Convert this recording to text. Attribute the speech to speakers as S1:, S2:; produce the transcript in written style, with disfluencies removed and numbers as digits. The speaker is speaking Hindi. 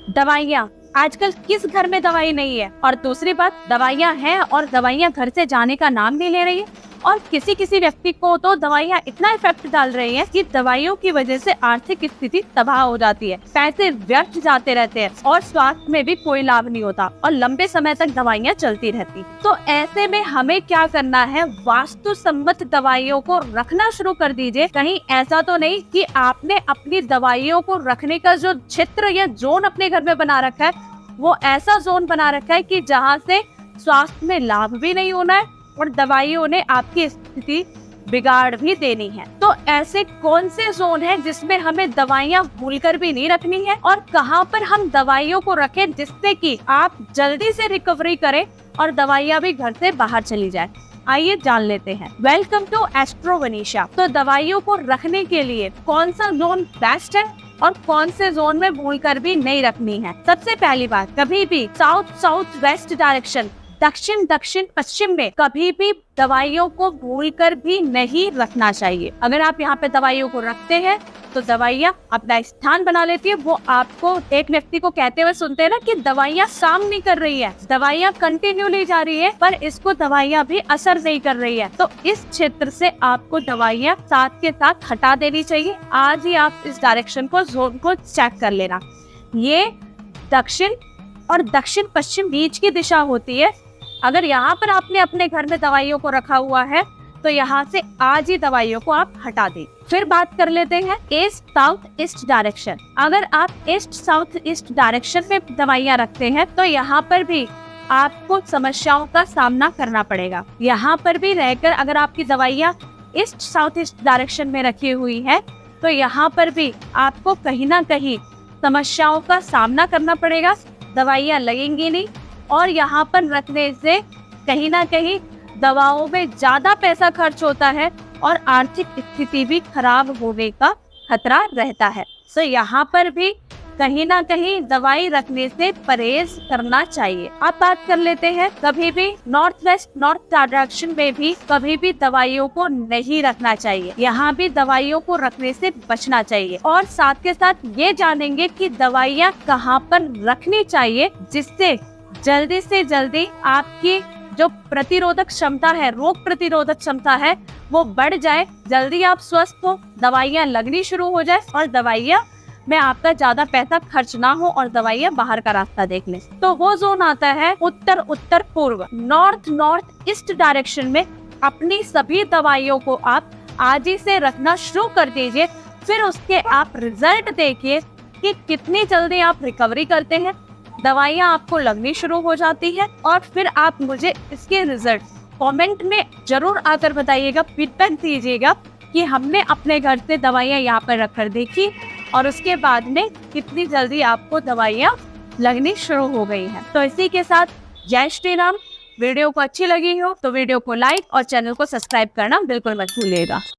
S1: दवाइयाँ, आजकल किस घर में दवाई नहीं है। और दूसरी बात, दवाइयाँ हैं और दवाइयाँ घर से जाने का नाम नहीं ले रही है। और किसी किसी व्यक्ति को तो दवाइयाँ इतना इफेक्ट डाल रही हैं कि दवाइयों की वजह से आर्थिक स्थिति तबाह हो जाती है, पैसे व्यर्थ जाते रहते हैं और स्वास्थ्य में भी कोई लाभ नहीं होता और लंबे समय तक दवाइयाँ चलती रहती। तो ऐसे में हमें क्या करना है, वास्तु सम्मत दवाइयों को रखना शुरू कर दीजिए। कहीं ऐसा तो नहीं कि आपने अपनी दवाइयों को रखने का जो क्षेत्र या जोन अपने घर में बना रखा है, वो ऐसा जोन बना रखा है कि जहाँ से स्वास्थ्य में लाभ भी नहीं होना है और दवाइयों ने आपकी स्थिति बिगाड़ भी देनी है। तो ऐसे कौन से जोन है जिसमें हमें दवाइयाँ भूलकर भी नहीं रखनी है और कहाँ पर हम दवाइयों को रखें जिससे कि आप जल्दी से रिकवरी करें और दवाइयाँ भी घर से बाहर चली जाए। आइए जान लेते हैं। Welcome to astro Vanisha. तो दवाइयों को रखने के लिए कौन सा जोन बेस्ट है और कौन से जोन में भूलकर भी नहीं रखनी है। सबसे पहली बात, कभी भी साउथ साउथ वेस्ट डायरेक्शन, दक्षिण दक्षिण पश्चिम में कभी भी दवाइयों को भूलकर भी नहीं रखना चाहिए। अगर आप यहाँ पे दवाइयों को रखते हैं तो दवाइयाँ अपना स्थान बना लेती है। वो आपको एक व्यक्ति को कहते हुए सुनते हैं ना कि दवाइयाँ काम नहीं कर रही है, दवाइयाँ कंटिन्यू ली जा रही है पर इसको दवाइयाँ भी असर नहीं कर रही है। तो इस क्षेत्र से आपको दवाइयाँ साथ के साथ हटा देनी चाहिए। आज ही आप इस डायरेक्शन को, जोन को चेक कर लेना। ये दक्षिण और दक्षिण पश्चिम बीच की दिशा होती है। अगर यहाँ पर आपने अपने घर में दवाइयों को रखा हुआ है तो यहाँ से आज ही दवाइयों को आप हटा दें। फिर बात कर लेते हैं ईस्ट साउथ ईस्ट डायरेक्शन। अगर आप ईस्ट साउथ ईस्ट डायरेक्शन में दवाइयाँ रखते हैं तो यहाँ पर भी आपको समस्याओं का सामना करना पड़ेगा। यहाँ पर भी रहकर अगर आपकी दवाइयाँ ईस्ट साउथ ईस्ट डायरेक्शन में रखी हुई है तो यहाँ पर भी आपको कहीं ना कहीं समस्याओं का सामना करना पड़ेगा, दवाइयाँ लगेंगी नहीं और यहाँ पर रखने से कहीं ना कहीं दवाओं में ज्यादा पैसा खर्च होता है और आर्थिक स्थिति भी खराब होने का खतरा रहता है। तो यहाँ पर भी कहीं ना कहीं दवाई रखने से परहेज करना चाहिए। अब बात कर लेते हैं, कभी भी नॉर्थ वेस्ट नॉर्थ डायरेक्शन में भी कभी भी दवाइयों को नहीं रखना चाहिए। यहाँ भी दवाइयों को रखने से बचना चाहिए और साथ के साथ ये जानेंगे कि दवाइयाँ कहाँ पर रखनी चाहिए जिससे जल्दी से जल्दी आपकी जो प्रतिरोधक क्षमता है, रोग प्रतिरोधक क्षमता है, वो बढ़ जाए, जल्दी आप स्वस्थ हो, दवाइयाँ लगनी शुरू हो जाए और दवाइयाँ में आपका ज्यादा पैसा खर्च ना हो और दवाइयाँ बाहर का रास्ता देख ले। तो वो जोन आता है उत्तर उत्तर पूर्व, नॉर्थ नॉर्थ ईस्ट डायरेक्शन में। अपनी सभी दवाइयों को आप आज ही से रखना शुरू कर दीजिए। फिर उसके आप रिजल्ट देखिए कि कितनी जल्दी आप रिकवरी करते हैं, दवाइयाँ आपको लगनी शुरू हो जाती है और फिर आप मुझे इसके रिजल्ट कमेंट में जरूर आकर बताइएगा, फीडबैक दीजिएगा कि हमने अपने घर से दवाइयाँ यहाँ पर रखकर देखी और उसके बाद में कितनी जल्दी आपको दवाइयाँ लगनी शुरू हो गई हैं। तो इसी के साथ जय श्री राम। वीडियो को अच्छी लगी हो तो वीडियो को लाइक और चैनल को सब्सक्राइब करना बिल्कुल मत भूलिएगा।